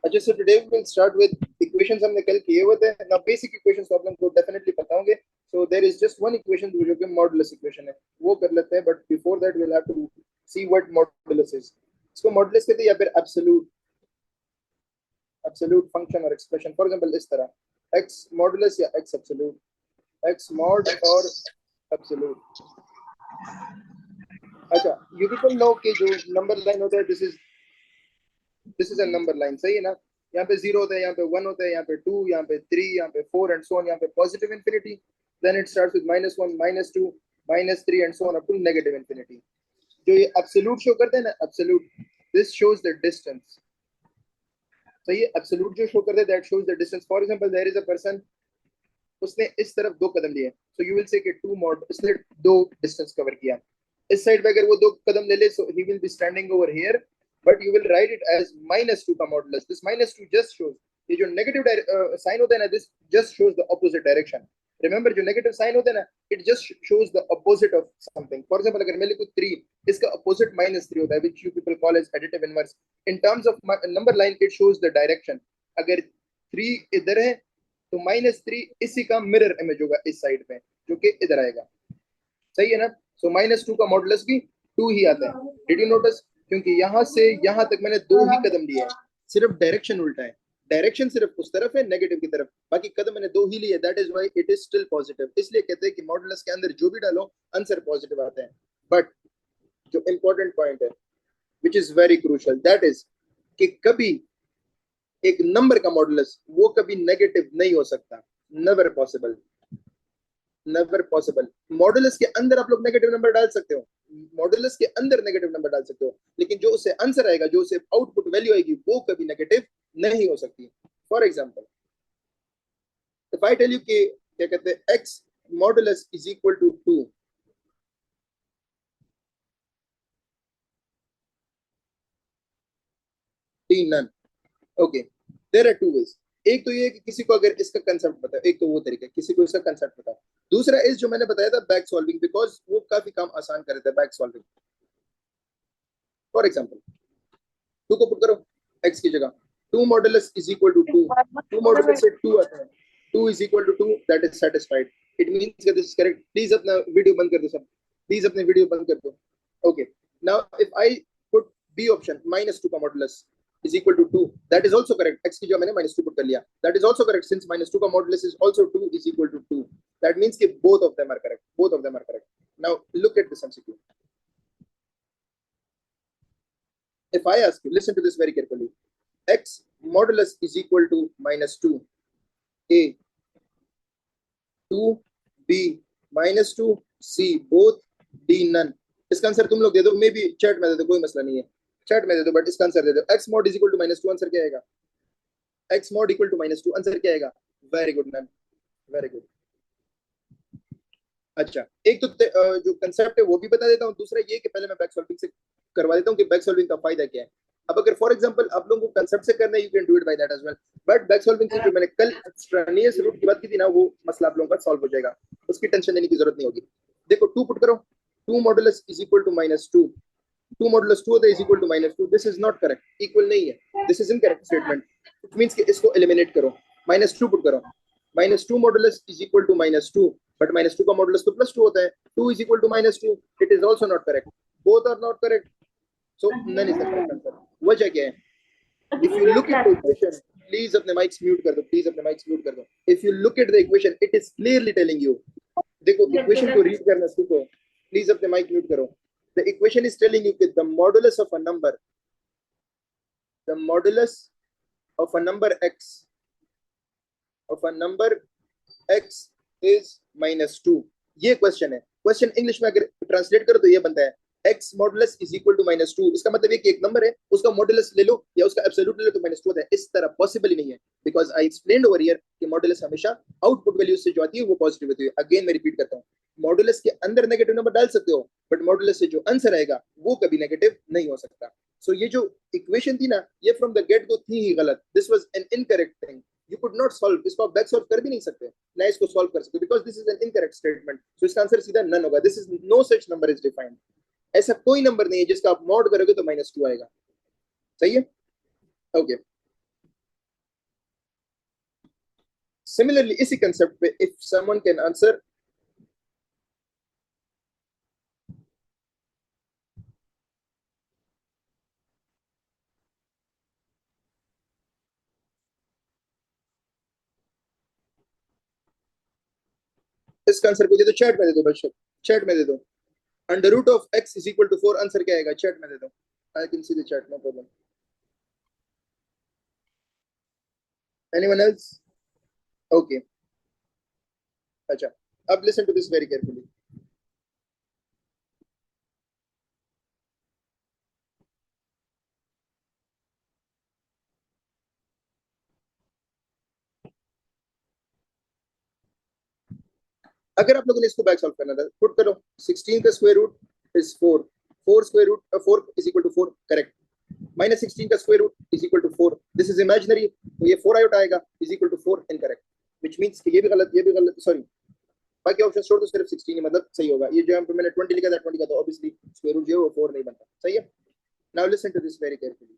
अच्छा, so today we will start with equations हमने कल किए हुए थे ना, बेसिक इक्वेशंस तो आप लोगों को डेफिनेटली पता होंगे. So there is just one equation जो कि मॉडुलस इक्वेशन है, वो कर लेते हैं. But before that we'll have to see what modulus is. इसको मॉडुलस कहते हैं या फिर एब्सोल्यूट फंक्शन और एक्सप्रेशन. फॉर एग्जांपल इस तरह x मॉडुलस या x एब्सोल्यूट, x मॉड और एब्सोल्यूट. अच्छा, यू पीपल नो कि जो नंबर लाइन होता है this is a number line, सही है ना. यहाँ पे 0 होता है, यहाँ पे 1 होता है, यहाँ पे 2, यहाँ पे 3, यहाँ पे 4 एंड सो ऑन. यहाँ पे positive infinity, then it starts with -1, -2, -3 and so on up to negative infinity. जो ये एब्सोल्यूट शो करते हैं ना, absolute, this shows the distance. सही है, एब्सोल्यूट जो शो करते हैं that shows the distance. For example there is a person, उसने इस तरफ 2 कदम लिए, सो यू विल से कि 2 मॉड, इसने 2 डिस्टेंस कवर किया. इस साइड पे अगर वो 2 कदम ले ले, so he will be standing over here, but you will write it as -2 का मॉडुलस. दिस -2 जस्ट शोज, ये जो नेगेटिव साइन होता है ना, this just shows the opposite direction. Remember, जो नेगेटिव साइन होता है ना, it just shows the opposite of something. For example अगर मैं लिखूं 3, इसका ऑपोजिट -3 होता है, which you people call as additive inverse. In terms of number line it shows the direction. अगर 3 इधर है तो -3 इसी का मिरर इमेज होगा इस साइड पे, जो कि इधर आएगा. सही है ना. सो -2 का मॉडुलस भी 2 ही आता है. Did you notice? क्योंकि यहां से यहां तक मैंने 2 ही कदम लिए हैं, सिर्फ डायरेक्शन उल्टा है. डायरेक्शन सिर्फ उस तरफ है, नेगेटिव की तरफ, बाकी कदम मैंने 2 ही लिए. That is why it is still positive. इसलिए कहते हैं कि मॉडुलस के अंदर जो भी डालो आंसर पॉजिटिव आता है. बट जो इंपॉर्टेंट पॉइंट है, which is very crucial, that is कि कभी एक नंबर का मॉडुलस वो कभी नेगेटिव नहीं हो सकता. Never possible, never possible. Modulus के अंदर आप लोग नेगेटिव नंबर डाल सकते हो, मॉडुलस के अंदर नेगेटिव नंबर डाल सकते हो, लेकिन जो उसे आंसर आएगा, जो उसे आउटपुट वैल्यू आएगी, वो कभी नेगेटिव नहीं हो सकती. For example if I tell you कि क्या कहते हैं x modulus is equal to 2, t none. Okay, there are 2 ways. एक तो ये कि किसी को अगर इसका कंसेप्ट पता है, एक तो वो तरीका है, किसी को इसका कंसेप्ट पता है. दूसरा इस जो मैंने बताया था बैक सॉल्विंग, बिकॉज वो काफी काम आसान कर देता है बैक सॉल्विंग. फॉर एग्जांपल 2 को पुट करो x की जगह, 2 modulus is equal to 2. 2 modulus से 2 आता है, 2 is equal to 2, that is satisfied. It means that this is correct. Please अपना वीडियो बंद कर दो सब, प्लीज अपने वीडियो बंद कर दो. Okay, now if I put b option, -2 का modulus is equal to 2, that is also correct. x की जगह मैंने -2 पुट कर लिया, that is also correct since -2 का modulus is also 2 is equal to 2. that means कि both of them are correct, both of them are correct. now look at this MCQ. if I ask you, listen to this very carefully, x modulus is equal to -2, a 2 b -2 c both d none. इसका answer तुम लोग दे दो, may be chat में दे दो, कोई मसला नहीं है, चैट में दे दो, बट इसका आंसर दे दो. x mod is equal to -2, answer क्या आएगा? x mod equal to -2, answer क्या आएगा? Very good ma'am, very good. अच्छा, एक तो जो कंसेप्ट है वो भी बता देता हूँ. दूसरा ये कि पहले मैं बैक सॉल्विंग से करवा देता हूँ कि बैक सॉल्विंग का फायदा क्या है. अब अगर फॉर एग्जांपल आप लोगों को कंसेप्ट से करना है, you can do it by that as well, but back solving से जो मैंने कल एक्सट्रानियस रूट की बात की थी ना, वो मसला आप लोगों का सॉल्व हो जाएगा, उसकी टेंशन लेने की जरूरत नहीं होगी. देखो 2 पुट करो, 2 modulus is equal to -2, 2 modulus 2 होता है is equal to -2. This is not correct, equal नहीं है, this is incorrect statement. It means कि इसको एलिमिनेट करो, -2 पुट करो, -2 modulus is equal to -2, but -2 का मॉडुलस तो +2 होता है, 2 is equal to -2, it is also not correct, both are not correct, so none is the correct answer. वजह क्या है? if you look at the equation, please अपने mics mute कर दो, please अपने mics mute कर दो. if you look at the equation, it is clearly telling you, देखो equation को read करना सीखो, please अपने mic mute करो. the equation is telling you that the modulus of a number, the modulus of a number x, of a number x is -2. ये question है. Question English में अगर ट्रांसलेट करो तो ये बनता है x modulus is equal to -2. इसका मतलब ये कि एक नंबर है, उसका मॉडुलस ले लो या उसका एब्सोल्यूट ले लो तो -2 होता है. इस तरह पॉसिबल ही नहीं है, because I explained over here कि मॉडुलस हमेशा आउटपुट वैल्यू से जो आती है वो पॉजिटिव होती है. अगेन मैं रिपीट करता हूँ, मॉडुलस के अंदर नेगेटिव नंबर डाल सकते हो, बट मॉडुलस से जो आंसर आएगा वो कभी नेगेटिव नहीं हो सकता. सो ये जो इक्वेशन थी ना, ये फ्रॉम द गेट गो थी ही गलत. This was an incorrect thing. You could not solve, इसको आप बैक सॉल्व कर भी नहीं सकते, ना इसको सॉल्व कर सकते, because this is an incorrect statement. So इसका आंसर सीधा नन होगा. This is no such number is defined. ऐसा कोई नंबर नहीं है जिसका आप मॉड करोगे तो -2 आएगा. सही है? ओके, Similarly, इसी concept पे if someone can answer इसका आंसर को दे दो, चैट में दे दो बच्चों, चैट में दे दो। Under root of x is equal to 4, answer क्या आएगा? चैट में दे दो, I can see the chat, no problem. Anyone else? Okay, अच्छा, अब listen to this very carefully. अगर आप लोगों ने इसको बैक सॉल्व करना था, पुट करो 16 का square root is 4, 4 square root 4 is equal to 4, correct. Minus 16 का square root is equal to 4, this is imaginary, तो ये 4 आउट आएगा, is equal to 4, incorrect, which means कि ये भी गलत, ये भी गलत, सॉरी बाकी ऑप्शन छोड़ दो, सिर्फ 16 ही मतलब सही होगा। ये जो यहाँ पे मैंने 20 लिखा था 20 का, तो ऑब्वियसली स्क्वायर रूट जो है वो 4 नहीं बनता, सही है। Now listen to this very carefully,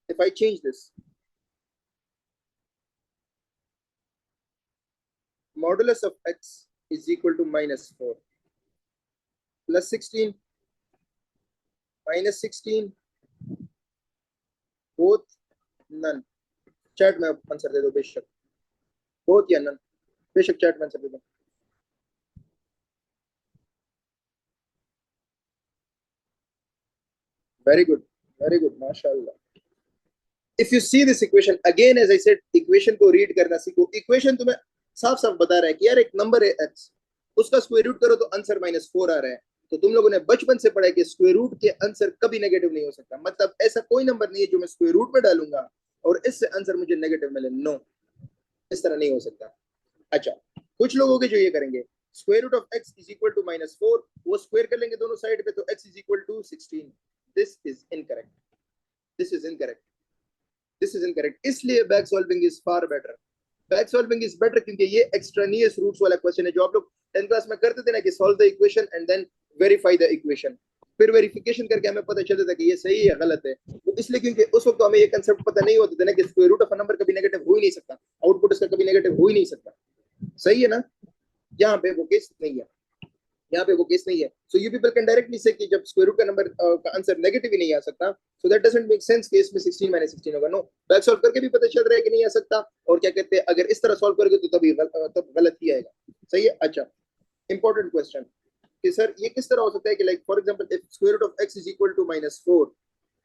if I change this modulus of x is equal to minus 4 plus 16 minus 16 both none, chat में आंसर दे दो बेशक, both या none, बेशक चैट में आंसर दे दो। वेरी गुड, वेरी गुड, माशाल्लाह। If you see this equation again, as I said, equation को रीड करना सीखो। इक्वेशन तुम्हें साफ साफ बता रहा है कि यार एक नंबर है x, उसका स्क्वायर रूट करो तो आंसर -4 आ रहा है। तो तुम लोगों ने बचपन से पढ़ा है कि स्क्वायर रूट के आंसर कभी नेगेटिव नहीं हो सकता, मतलब ऐसा कोई नंबर नहीं है जो मैं स्क्वायर रूट में डालूंगा और इससे आंसर मुझे नेगेटिव मिले, नो, इस तरह नहीं हो सकता। अच्छा, कुछ लोग होंगे जो ये करेंगे, square root of x is equal to -4, वो स्क्वायर कर लेंगे दोनों साइड पे, तो x is equal to 16, this is incorrect, this is incorrect, this is incorrect. इसलिए back solving is far better, back solving is better, क्योंकि ये एक्सट्रानियस roots वाला क्वेश्चन है जो आप लोग 10th क्लास में करते थे ना, कि solve the equation and then verify the equation, फिर वेरिफिकेशन करके हमें पता चलता था कि ये सही है गलत है। तो इसलिए क्योंकि उस वक्त तो हमें ये कंसेप्ट पता नहीं होता था ना कि square root of a number कभी नेगेटिव हो ही नहीं सकता, आउटपुट इसका कभी नेगेटिव हो ही नहीं सकता, सही है ना। यहाँ पे वो केस नहीं है, यहाँ पे वो केस नहीं है। So you people can directly से कि जब स्क्वायर रूट का नंबर का आंसर नेगेटिव ही नहीं आ सकता, so that doesn't make sense कि इसमें 16 माइनस 16 होगा। नो, बैक सॉल्व करके भी पता चल रहा है कि नहीं आ सकता, और क्या कहते हैं, अगर इस तरह सॉल्व करोगे तो तभी तब गलत ही आएगा, सही है। अच्छा, इंपॉर्टेंट क्वेश्चन कि सर ये किस तरह हो सकता है कि like for example if square root of x is equal to -4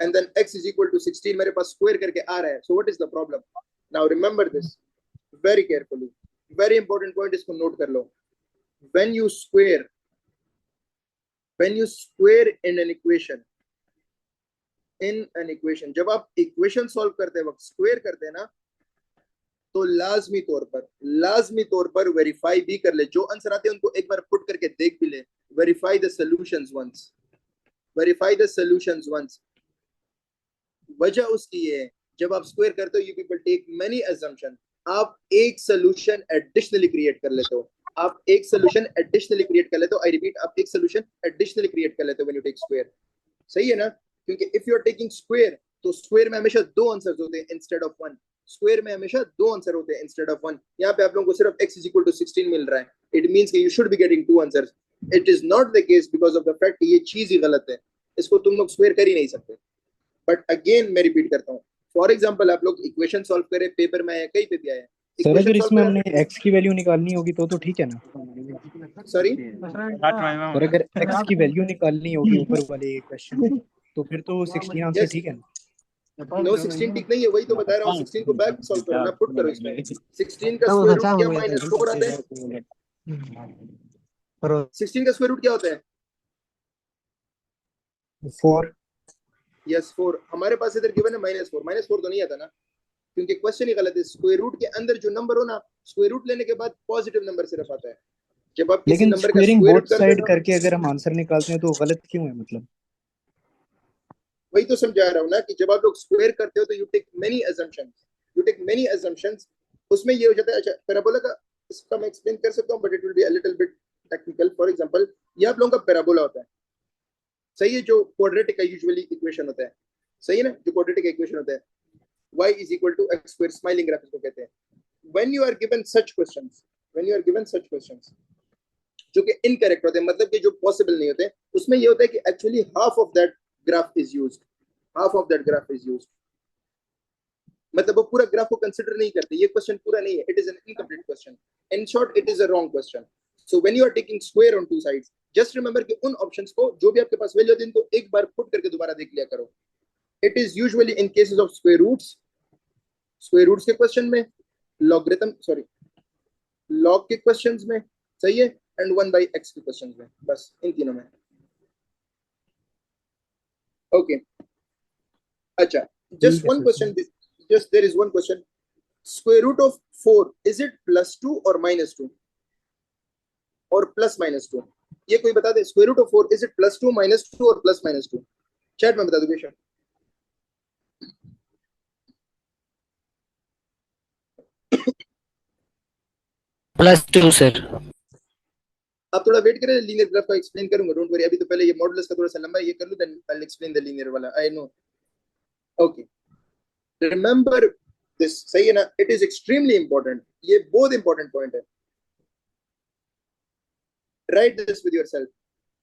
and then x is equal to 16 मेरे पास स्क्वायर करके आ रहा है, so what is the problem? Now remember this very carefully, very important point, इसको note कर लो। When you square in an equation, जब आप इक्वेशन सॉल्व करते वक्त स्क्वायर करते हैं ना, तो लाजमी तौर पर वेरीफाई भी कर ले, जो आंसर आते हैं उनको एक बार पुट करके देख भी ले, verify the solutions once, verify the solutions once. वजह उसकी है, जब आप स्क्वायर करते हो you people take many assumption, आप एक सॉल्यूशन एडिशनली क्रिएट कर लेते हो, आप एक सॉल्यूशन एडिशनली क्रिएट कर लेते हो, आई रिपीट, आप एक सॉल्यूशन एडिशनली क्रिएट कर लेते हो व्हेन यू टेक स्क्वायर, सही है ना। क्योंकि if you are taking square, तो स्क्वायर में हमेशा दो आंसर्स होते हैं इंस्टेड ऑफ वन, स्क्वायर में हमेशा दो आंसर होते हैं इंस्टेड ऑफ वन। यहाँ पे आप लोगों को सिर्फ x इज इक्वल टू 16 मिल रहा है, इट मींस कि you should be getting two answers, it is not the case because of the fact कि ये चीज ही गलत है, इसको तुम लोग स्क्वायर कर ही नहीं सकते। बट अगेन मैं रिपीट करता हूँ, फॉर एग्जाम्पल आप लोग इक्वेशन सॉल्व करें, पेपर में आया, कहीं पे भी आया, सर अगर इसमें हमने x की वैल्यू निकालनी होगी तो ठीक है ना? सॉरी सर अगर x की वैल्यू निकालनी होगी ऊपर वाले क्वेश्चन, तो फिर तो 16 आंसर ठीक है ना? नो 16 ठीक नहीं है, वही तो बता रहा हूँ, 16 को बैक सॉल्व करो ना, पुट करो इसमें, 16 का स्क्वायर रूट क्या -4 आता है, 16 का स्क्वायर रूट क्या होता है? 4। यस 4, हमारे पास इधर गिवन है -4, -4 तो नहीं आता ना, क्योंकि क्वेश्चन ही गलत है। स्क्वायर रूट के अंदर जो नंबर हो ना, स्क्वायर रूट लेने के बाद पॉजिटिव नंबर सिर्फ आता है, जब आप किसी लेकिन नंबर का स्क्वेयरिंग स्क्वायर बोथ रूट करते साइड हो, करके अगर हम आंसर निकालते हैं तो गलत क्यों है मतलब? वही तो समझा रहा हूँ ना कि जब आप लोग स्क्वायर करते हो तो you take many assumptions, you take many assumptions, उसमें ये हो जाता है। अच्छा, पैराबोला का इसका मैं एक्सप्लेन कर सकता हूँ, but it will be a little bit technical. For example, ये आप लोगों का पैराबोला होता है, सही है, जो क्वाड्रेटिक का यूजुअली इक्वेशन होता है, सही है ना, जो क्वाड्रेटिक इक्वेशन होता है y is equal to x square, smiling graph इसको कहते हैं। when you are given such questions, जो कि इनकरेक्ट होते हैं, मतलब कि जो पॉसिबल नहीं होते, उसमें ये होता है कि actually half of that graph is used, मतलब वो पूरा ग्राफ को कंसीडर नहीं करते, ये क्वेश्चन पूरा नहीं है, it is an incomplete question, in short it is a wrong question. So when you are taking square on two sides, just remember कि उन ऑप्शंस को जो भी आपके पास वैल्यू होती है तो एक बार पुट करके दोबारा देख लिया करो. It is usually in cases of square roots के क्वेश्चन में, लॉग के क्वेश्चंस में, सही है, एंड 1/x के क्वेश्चंस में, बस इन तीनों में. ओके अच्छा, just one question, there is one question. Square root of 4, is it +2 or -2 or +-2? ये कोई बता दे. Square root of 4, is it +2, -2 or +-2? Chat में बता दो बेशक. +2 सर. आप थोड़ा वेट करें, लीनियर ग्राफ का एक्सप्लेन करूंगा, डोंट वरी. अभी तो पहले ये मॉडुलस का थोड़ा सा लंबा है, ये कर लो, then I will explain the linear वाला. I know. Okay, remember this, सही है ना? इट इज एक्सट्रीमली इंपॉर्टेंट, ये बहुत इंपॉर्टेंट पॉइंट है. Write this with yourself.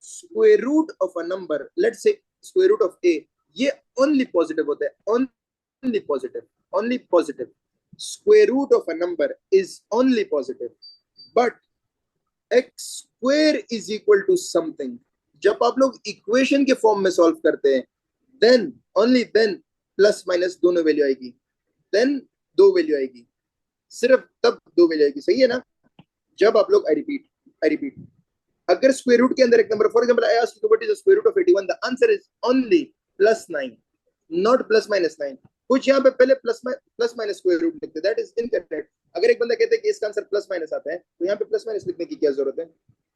Square root of a number, let's say square root of a, ये only positive होता है, only positive. Square root of a number is only positive, but x square is equal to something. जब आप लोग equation के form में solve करते हैं, then only then plus minus दोनों वैल्यू आएगी, देन दो वैल्यू आएगी, सिर्फ तब दो वैल्यू आएगी, सही है ना? जब आप लोग, आई रिपीट, अगर स्क्वायर रूट के अंदर एक नंबर, for example I asked you what is the square root of 81, the answer is only +9, not +-9. कुछ यहाँ पे पहले प्लस माइनस स्क्वायर रूट लिखते, दैट इज इनकरेक्ट. अगर एक बंदा कहते हैं कि इसका आंसर प्लस माइनस आता है, तो यहाँ पे प्लस माइनस लिखने की क्या जरूरत है?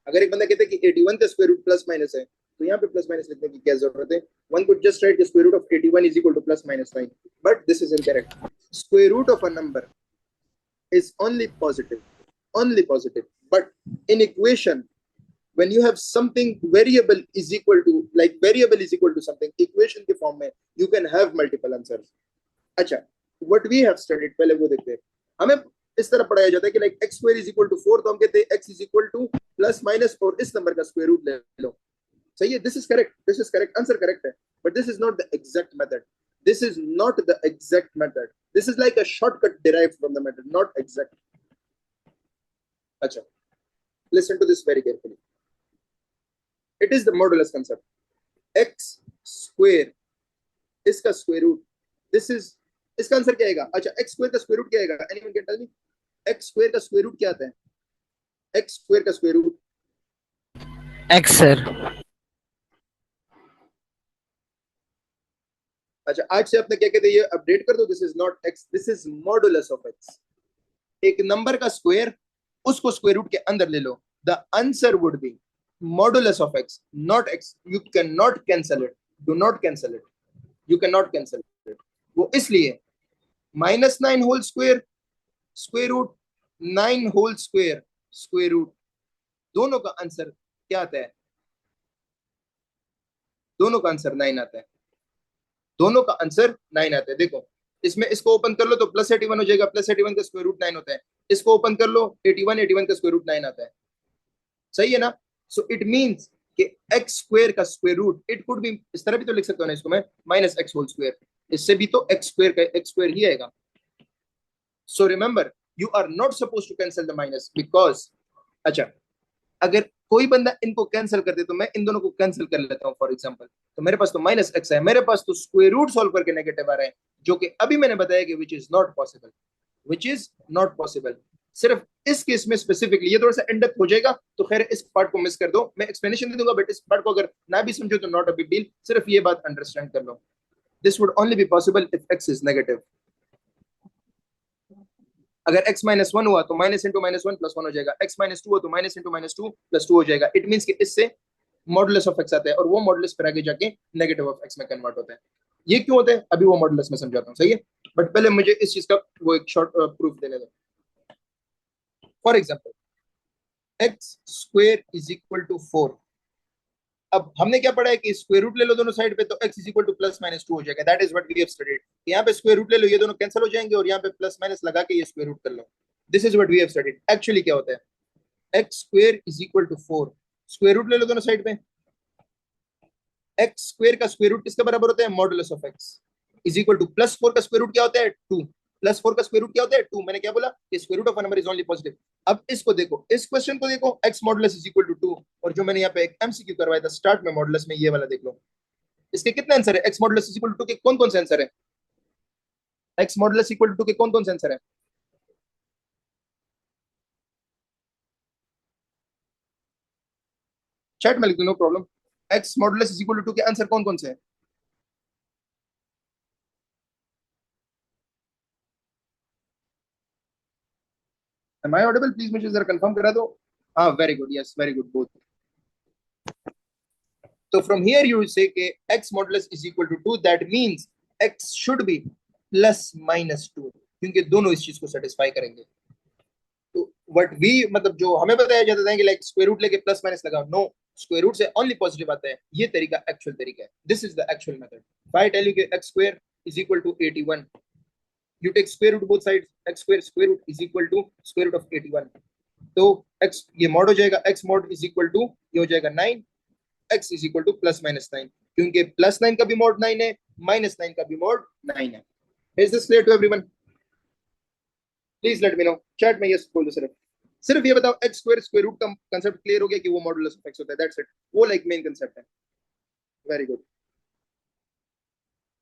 अगर एक बंदा कहते हैं कि 81 का स्क्वायर रूट प्लस माइनस है, तो यहाँ पे प्लस माइनस लिखने की क्या जरूरत है? One could just write the square root of 81 is equal to +-9, but this is incorrect. Square root of a number is only positive, but in equation, when you have something variable is equal to something, equation के form में you can have multiple answers. अच्छा, what we have studied, पहले वो देखते हैं. हमें इस तरह पढ़ाया जाता है कि like x square is equal to 4, तो हम कहते हैं x is equal to +-, और इस नंबर का स्क्वायर रूट ले लो, सही है? this is correct, answer correct है, but this is not the exact method. This is like a shortcut derived from the method, not exact. Acha, listen to this very carefully. It is the modulus concept. X square, इसका square root, this is, इसका answer क्या आएगा? अच्छा, x square का square root क्या आएगा? Anyone can tell me? x square का square root क्या आता है? x square का square root x सर. अच्छा, आज से आपने क्या कहते हैं, ये अपडेट कर दो. This is not x, this is modulus of x. एक नंबर का स्क्वायर, उसको स्क्वायर रूट के अंदर ले लो, the answer would be modulus of x, not x. You can not cancel it, do not cancel it, you can not cancel it. वो इसलिए -9 whole square, square root 9 whole square, square root, दोनों का answer क्या आता है? दोनों का answer 9 आता है, दोनों का आंसर 9 आता है. देखो, इसमें इसको ओपन कर लो तो +81 हो जाएगा, +81 का स्क्वायर रूट 9 होता है. इसको ओपन कर लो, 81 का स्क्वायर रूट 9 आता है, सही है ना? सो इट मींस कि x स्क्वायर का square root, it could be, इस तरह भी तो लिख सकता हूं ना इसको मैं, -x होल स्क्वायर, इससे भी तो x स्क्वायर का x स्क्वायर ही आएगा. So remember, you are not supposed to cancel the minus, because, अच्छा, अगर कोई बंदा इनको कैंसिल कर दे तो मैं इन दोनों को कैंसिल कर लेता हूं. फॉर एग्जांपल, तो मेरे पास तो -x है, मेरे पास तो स्क्वायर रूट सॉल्व करके नेगेटिव आ रहा है, जो कि अभी मैंने बताया कि विच इज नॉट पॉसिबल. सिर्फ इस केस में स्पेसिफिकली, ये थोड़ा सा एंड अप हो जाएगा, तो खैर इस पार्ट को मिस कर दो, मैं एक्सप्लेनेशन दे दूंगा, बट इस पार्ट को अगर ना भी समझो तो नॉट अ बिग डील, सिर्फ ये बात अंडरस्टैंड कर लो. This would only be possible if x is negative. अगर x -1 हुआ तो -(-1 + 1 हो जाएगा, x -2 हुआ तो -(-2 + 2 हो जाएगा. इट मींस कि इससे मॉडुलस ऑफ x आता है, और वो मॉडुलस फिर आगे जाके नेगेटिव ऑफ x में कन्वर्ट होता है. ये क्यों होता है अभी वो मॉडुलस में समझाता हूं, सही है? बट पहले मुझे इस चीज का वो एक शॉर्ट प्रूफ देने दो. For example, x square is equal to 4. अब हमने क्या पढ़ा है कि स्क्वायर रूट ले लो दोनों साइड पे, तो x इज इक्वल टू +-2 हो जाएगा. That is what we have studied. यहाँ पे स्क्वायर रूट ले लो, ये दोनों कैंसिल हो जाएंगे, और यहाँ पे प्लस माइनस लगा के ये स्क्वायर रूट कर लो. This is what we have studied. Actually क्या होता है, x square is equal to 4, square root ले लो दोनों साइड पे। x स्क्वायर का स्क्वायर रूट किसके बराबर होता है, modulus of x is equal to plus 4 का स्क्वायर रूट क्या होता है 2, प्लस 4 का स्क्वायर रूट क्या होता है 2। मैंने क्या बोला कि square root of a number is only positive. अब इसको देखो, इस क्वेश्चन को देखो, x modulus is equal to 2, और जो मैंने यहाँ पे एक एमसीक्यू करवाया था स्टार्ट में मॉडुलस में, ये वाला देख लो। इसके कितने आंसर है, x modulus is equal to 2 के कौन कौन से आंसर है, x मॉडुलस इक्वल टू 2 के कौन कौन से आंसर है। चैट में लिख दो, no problem. x modulus is equal to 2 के आंसर कौन कौन से हैं। Am I audible? Please मुझे जरा कंफर्म करा दो। हाँ, very good, yes very good both. तो फ्रॉम हियर यू से कि x modulus is equal to 2, that means x should be plus minus 2, क्योंकि दोनों इस चीज को सेटिस्फाई करेंगे। तो व्हाट वी मतलब जो हमें बताया जाता है कि लाइक स्क्वायर रूट लेके प्लस माइनस लगाओ, नो, स्क्वायर रूट से ओनली पॉजिटिव आता है। ये तरीका एक्चुअल तरीका है, this is the actual method. If I tell you कि x square is equal to 81, you take square root both sides, x square root is equal to square root of 81, तो x ये mod हो जाएगा, x mod is equal to ये हो जाएगा 9, x is equal to plus minus 9, क्योंकि plus 9 का भी मॉड 9 है, माइनस 9 का भी मॉड 9 है। Is this clear to everyone? Please let me know chat में, यस बोल दो। सिर्फ सिर्फ ये बताओ, x स्क्वायर रूट का कांसेप्ट क्लियर हो गया कि वो मॉडुलस ऑफ x होता है, दैट्स इट, वो लाइक मेन कांसेप्ट है। Very good,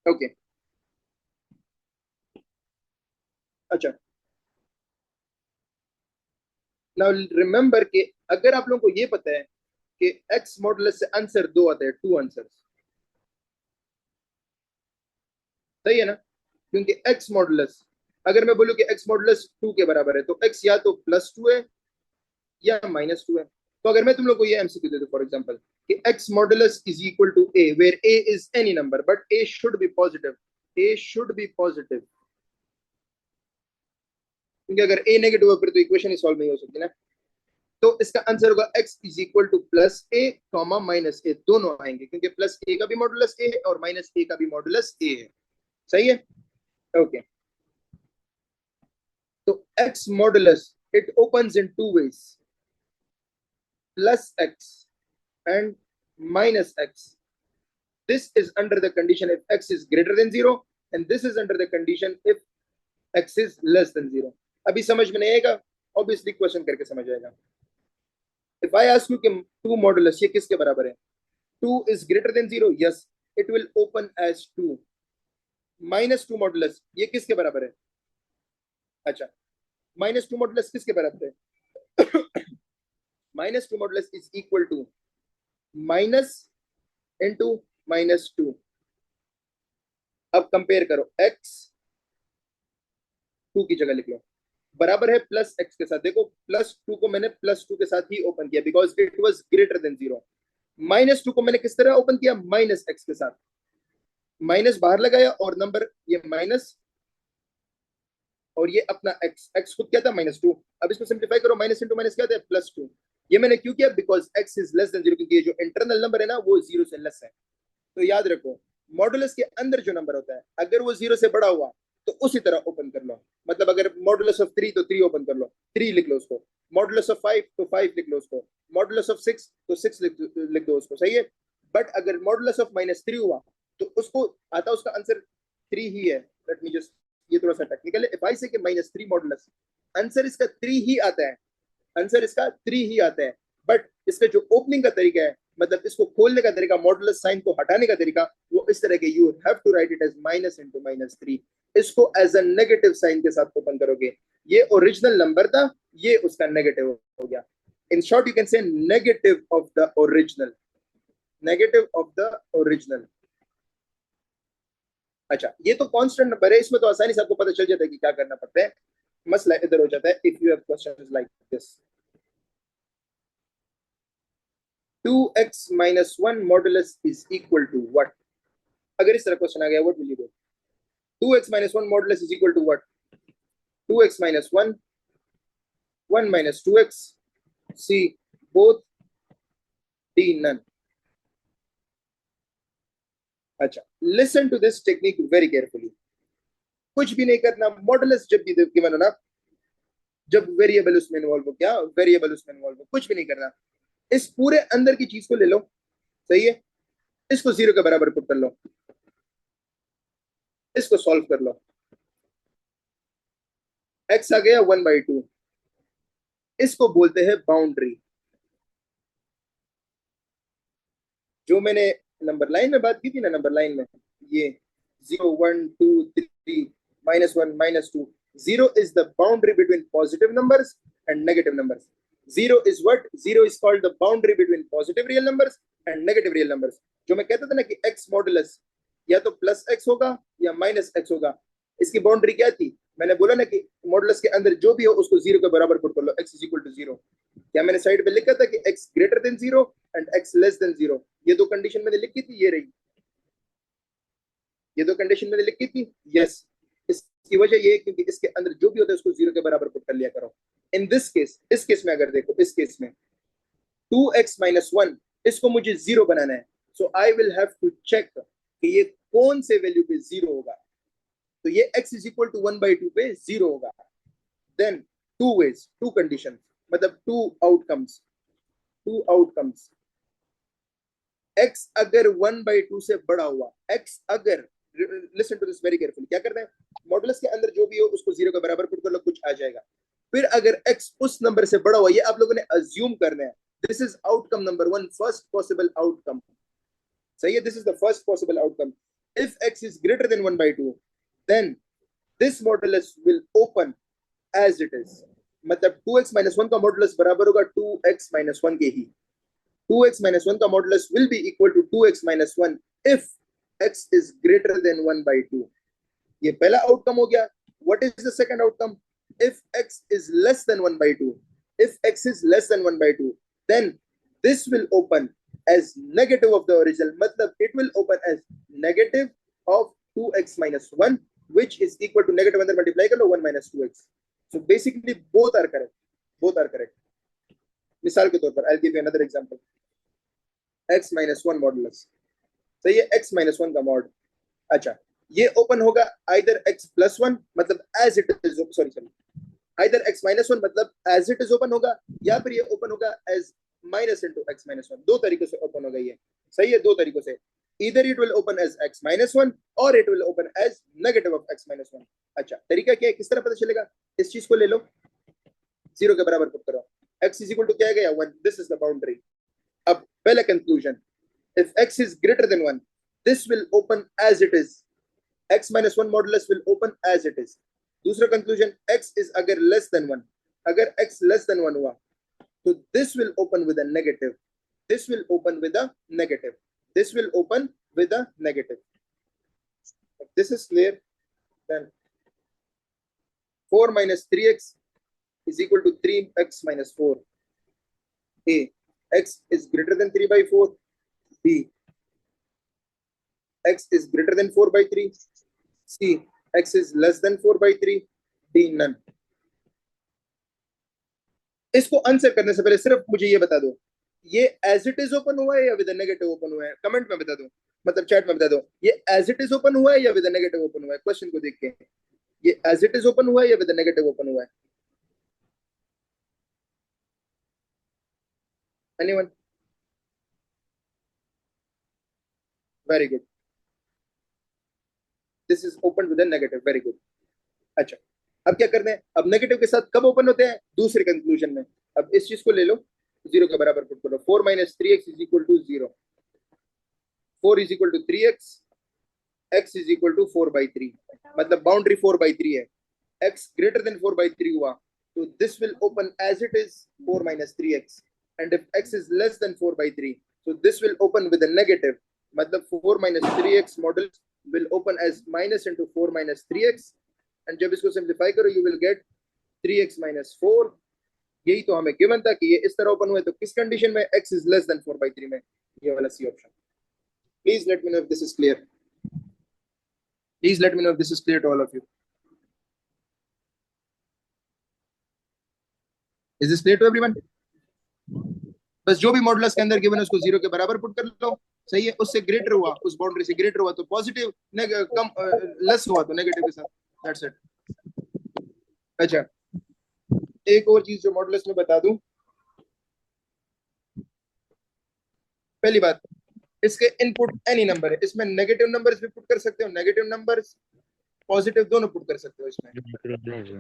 okay. अच्छा, नाउ रिमेंबर कि अगर आप लोगों को ये पता है कि x मॉडुलस से आंसर 2 आते हैं, 2 आंसर्स, सही है ना, क्योंकि x मॉडुलस, अगर मैं बोलूं कि x मॉडुलस 2 के बराबर है, तो x या तो प्लस 2 है या माइनस 2 है। तो अगर मैं तुम लोग को ये एमसीक्यू दे दूं फॉर एग्जांपल कि x modulus is equal to a, where a is any number but a should be positive, a should be positive, क्योंकि अगर a नेगेटिव है फिर तो इक्वेशन ही सॉल्व नहीं हो सकती ना। तो इसका आंसर होगा x is equal to plus a comma minus a, दोनों आएंगे, क्योंकि प्लस a का भी मॉडुलस a है और माइनस a का भी मॉडुलस a है। सही है, ओके। तो x modulus it opens in two ways, प्लस x and minus x. This is under the condition if x is greater than 0, and this is under the condition if x is less than 0. अभी समझ में नहीं आएगा, obviously question करके समझ आएगा। If I ask you कि 2 modulus ये किसके बराबर है, 2 is greater than 0, yes, it will open as 2. Minus 2 modulus ये किसके बराबर है, अच्छा, माइनस 2 मॉडुलस किसके बराबर है, minus 2 modulus is equal to minus into minus 2। अब कंपेयर करो, x 2 की जगह लिख लो, बराबर है प्लस x के साथ। देखो प्लस 2 को मैंने प्लस 2 के साथ ही ओपन किया because it was greater than 0। Minus 2 को मैंने किस तरह ओपन किया, माइनस x के साथ, माइनस बाहर लगाया और नंबर ये माइनस और ये अपना x खुद क्या था माइनस 2। अब इसको सिंप्लीफाई करो, माइनस इंटू माइनस क्या था प्लस 2। ये मैंने क्यों किया, because x is less than 0, क्योंकि ये जो इंटरनल नंबर है ना वो 0 से लेस है। तो याद रखो, मॉडुलस के अंदर जो नंबर होता है अगर वो 0 से बड़ा हुआ तो उसी तरह ओपन कर लो। मतलब अगर मॉडुलस ऑफ 3 तो 3 ओपन कर लो, 3 लिख लो उसको, मॉडुलस ऑफ 5 तो 5 लिख लो उसको, मॉडुलस ऑफ 6 तो 6 लिख दो उसको, सही है। बट अगर मॉडुलस ऑफ -3 हुआ तो उसको आता उसका आंसर 3 ही है। लेट मी जस्ट, ये थोड़ा सा टेक्निकल है। इफ आई से कि -3 मॉडुलस, आंसर इसका 3 ही आता है, आंसर इसका 3 ही आता है। बट इसका जो ओपनिंग का तरीका है, मतलब इसको खोलने का तरीका, मॉडुलस साइन को हटाने का तरीका, वो इस तरह के, you have to write it as minus into -3। इसको एज अ नेगेटिव साइन के साथ ओपन करोगे। ये ओरिजिनल नंबर था, ये उसका नेगेटिव हो गया। In short you can say negative of the original, negative of the original. अच्छा, ये तो कांस्टेंट नंबर है, इसमें तो आसानी से आपको पता चल जाता है कि क्या करना पड़ता है। मसला इधर हो जाता है if you have questions like this. 2x minus 1 modulus is equal to what? अगर इस तरह क्वेश्चन आ गया, what will you do? 2x minus 1 modulus is equal to what? 2x minus 1, 1 minus 2x, C both, D none. अच्छा, listen to this technique very carefully. कुछ भी नहीं करना, modulus जब भी गिवन हो ना, जब वेरिएबल उसमें इन्वॉल्व हो, क्या वेरिएबल उसमें इन्वॉल्व हो, कुछ भी नहीं करना, इस पूरे अंदर की चीज को ले लो, सही है, इसको 0 के बराबर पुट कर लो, इसको सॉल्व कर लो, x आ गया 1/2, इसको बोलते हैं बाउंड्री। जो मैंने नंबर लाइन में बात की थी ना, नंबर लाइन में ये 0 1 2 3 -1 -2, 0 is the boundary between positive numbers and negative numbers. 0 is what? 0 is called the boundary between positive real numbers and negative real numbers. जो मैं कहता था ना कि x मॉडुलस या तो प्लस x होगा या माइनस x होगा, इसकी बाउंड्री क्या थी? मैंने बोला ना कि मॉडुलस के अंदर जो भी हो उसको 0 के बराबर पुट कर लो, x is equal to 0। क्या मैंने साइड पे लिखा था कि x greater than 0 and x less than 0? ये दो कंडीशन मैंने लिखी थी, ये रही, ये दो कंडीशन मैंने लिखी थी, यस। इसकी वजह ये है क्योंकि इसके अंदर जो भी होता है उसको 0 के बराबर पुट कर लिया करो। इन दिस केस, इस केस में अगर देखो, इस केस में 2x - 1, इसको मुझे 0 बनाना है, so I will have to check कि ये कौन से वैल्यू पे 0 होगा। तो ये x is equal to 1/2 पे 0 होगा। देन 2 ways, 2 कंडीशन, मतलब 2 आउटकम्स। x अगर 1/2 से बड़ा हुआ, x अगर, listen to this very carefully, क्या करना है, मॉडुलस के अंदर जो भी हो उसको 0 के बराबर पुट कर लो, कुछ आ जाएगा। फिर अगर x उस नंबर से बड़ा हुआ, ये आप लोगों ने अज्यूम करना है, this is outcome number 1, first possible outcome, सही है, this is the first possible outcome. If x is greater than 1/2, then this modulus will open as it is, मतलब 2x - 1 का मॉडुलस बराबर होगा 2x - 1 के ही। 2x - 1 का modulus will be equal to 2x - 1 if x is greater than 1/2। ये पहला outcome हो गया। What is the second outcome? If x is less than 1/2, if x is less than 1/2, then this will open as negative of the original, मतलब it will open as negative of 2x - 1, which is equal to negative, अंदर multiply कर लो 1 - 2x। So basically both are correct, both are correct। मिसाल के तौर पर I'll give you another example, x - 1 modulus, सही है, x - 1 का मॉड, अच्छा ये ओपन होगा either x + 1, मतलब as it is, sorry either x - 1 मतलब as it is ओपन होगा, या फिर ये ओपन होगा as minus into x - 1। दो तरीकों से ओपन होगा ये, सही है, दो तरीकों से, either it will open as x - 1 or it will open as negative of x - 1। अच्छा तरीका क्या है, किस तरह पता चलेगा? इस चीज को ले लो, 0 के बराबर पुट करो, x is equal to क्या आ गया 1, this is the boundary। अब पहला conclusion, if x is greater than 1, this will open as it is, x - 1 modulus will open as it is। दूसरा कंक्लूजन, x is अगर less than 1, अगर x less than 1 हुआ तो this will open with a negative, this will open with a negative, this will open with a negative। If this is clear, then 4 - 3x is equal to 3x - 4। A, x is greater than 3/4। B, x is greater than 4/3। C, x is less than 4/3। D, none। इसको answer करने से पहले सिर्फ मुझे ये बता दो, ये एज इट इज ओपन हुआ है या विद नेगेटिव ओपन हुआ है? कमेंट में बता दो, मतलब चैट में बता दो, ये एज इट इज ओपन हुआ है या विद नेगेटिव ओपन हुआ है? क्वेश्चन को देख के, ये एज इट इज ओपन हुआ है या विद नेगेटिव ओपन हुआ है? Anyone? Very good, this is open with negative, very good. अच्छा अब क्या करना है, अब नेगेटिव के साथ कब ओपन होते हैं? दूसरे कंक्लूजन में। अब इस चीज को ले लो, 0 के बराबर पुट करो, 4 - 3x is equal to 0, 4 is equal to 3x, x is equal to 4/3, मतलब बाउंड्री 4/3 है, x greater than 4/3 हुआ तो this will open as it is 4 - 3x, and if x is less than 4/3 so this will open with a negative, मतलब 4 - 3x model will open as minus into 4 - 3x, and जब इसको simplify करो you will get 3x - 4। यही तो हमें given था कि ये इस तरह ओपन हुआ है, तो किस कंडीशन में? x is less than 4/3 में, ये वाला C option. Please let me know if this is clear, please let me know if this is clear to all of you. Is this clear to everyone? बस जो भी modulus के अंदर given है उसको 0 के बराबर पुट कर लो, सही है, उससे ग्रेटर हुआ, उस बाउंड्री से ग्रेटर हुआ तो पॉजिटिव, कम लेस हुआ तो नेगेटिव के साथ, दैट्स इट। अच्छा एक और चीज जो मॉडुलस में बता दूं, पहली बात, इसके इनपुट एनी नंबर है, इसमें नेगेटिव नंबर्स भी पुट कर सकते हो, नेगेटिव नंबर्स पॉजिटिव दोनों पुट कर सकते हो, इसमें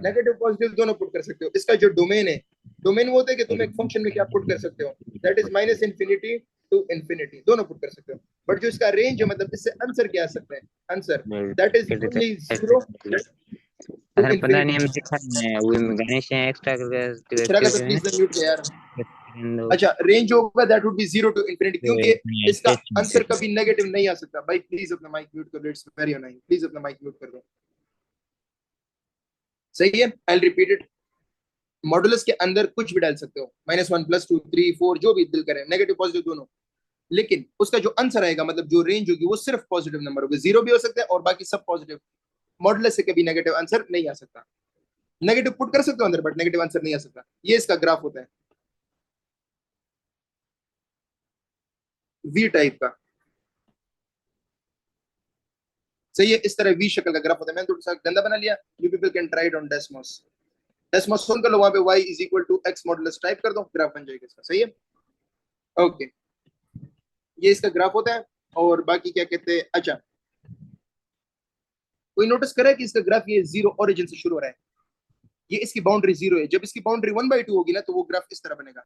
नेगेटिव पॉजिटिव दोनों पुट कर सकते हो। इसका जो डोमेन है, डोमेन वो होता है कि तुम एक फंक्शन में क्या पुट कर सकते हो, that is minus infinity to infinity, दोनों पुट कर सकते हो। बट जो इसका रेंज है, मतलब इससे आंसर क्या आ सकते हैं, answer that is only 0 to अरे पता नहीं हम इन्फिनिटी। दिखा रहे हैं वो गणेश हैं एक्स्ट्रा इस तरह का तो एक्टिविटी प्लीज म्यूट है यार। में अच्छा, रेंज होगा that would be 0 to infinity, क्योंकि इसका आंसर तो कभी नेगेटिव नहीं आ सकता। भाई प्लीज अपना माइक म्यूट कर दो, इट्स वेरी अनोइंग, प्लीज अपना माइक म्यूट कर दो। सही है, I will repeat it. Modulus के अंदर कुछ भी डाल सकते हो, -1 +2 3 4 जो भी दिल करे, नेगेटिव पॉजिटिव दोनों, लेकिन उसका जो आंसर आएगा, मतलब जो रेंज होगी, वो सिर्फ पॉजिटिव नंबर होगी, 0 भी हो सकता है और बाकी सब पॉजिटिव। मॉडुलस से कभी नेगेटिव आंसर नहीं आ सकता। नेगेटिव पुट कर सकते हो अंदर, बट नेगेटिव आंसर नहीं आ सकता। ये इसका ग्राफ होता है, वी टाइप का। सही है, इस तरह वी शक्ल का ग्राफ होता है। मैंने थोड़ा सा गंदा बना लिया, you people can try it on Desmos. Desmos phone कर लो, वहां पे y is equal to x modulus type कर दो, ग्राफ बन जाएगा इसका। सही है, ओके, ये इसका ग्राफ होता है। और बाकी क्या कहते हैं, अच्छा, कोई नोटिस करा है कि इसका ग्राफ ये 0 ओरिजिन से शुरू हो रहा है, ये इसकी बाउंड्री 0 है। जब इसकी बाउंड्री 1/2 होगी ना, तो वो ग्राफ इस तरह बनेगा।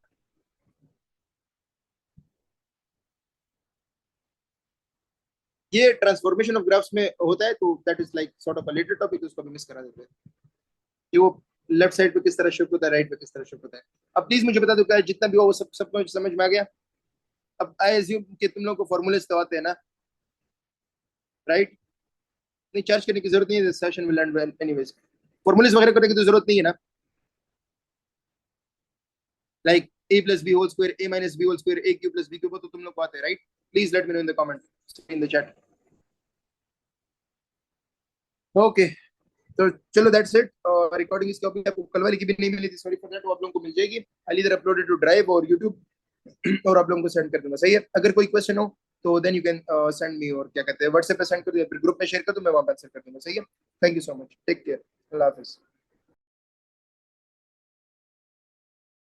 ये ट्रांसफॉर्मेशन ऑफ ग्राफ्स में होता है, तो that is like sort of a later topic, उसको भी मिस करा देते हैं कि वो लेफ्ट साइड पे किस तरह शिफ्ट होता है, राइट पे किस तरह शिफ्ट होता है। अब प्लीज मुझे बता दो, क्या जितना भी हो वो सब सबको समझ में आ गया? अब आई एज्यूम कि तुम लोगों को फॉर्मूलेस तो आते हैं ना, राइट? नहीं, चार्ज करने की जरूरत नहीं है, session will and anyways. Formulas वगैरह करने की तो जरूरत नहीं है ना, like a plus b whole square, a minus b whole square, a cube plus b cube, तो तुम लोग को आते हैं, right? Please let me no in the comment, in the chat. Okay, तो चलो दैट्स इट। रिकॉर्डिंग इसकी अभी आपको कल वाली की भी नहीं मिली थी, सॉरी फॉर दैट, वो आप लोगों को मिल जाएगी। आई इधर अपलोडेड टू ड्राइव और यूट्यूब और आप लोगों को सेंड कर दूंगा। सही है, अगर कोई क्वेश्चन हो तो then you can send me, और क्या कहते हैं, व्हाट्सएप पे सेंड कर दो या फिर ग्रुप में शेयर कर दो, मैं वहां पर आंसर कर दूंगा। सही है, thank you so much, take care, अल्लाह हाफिज।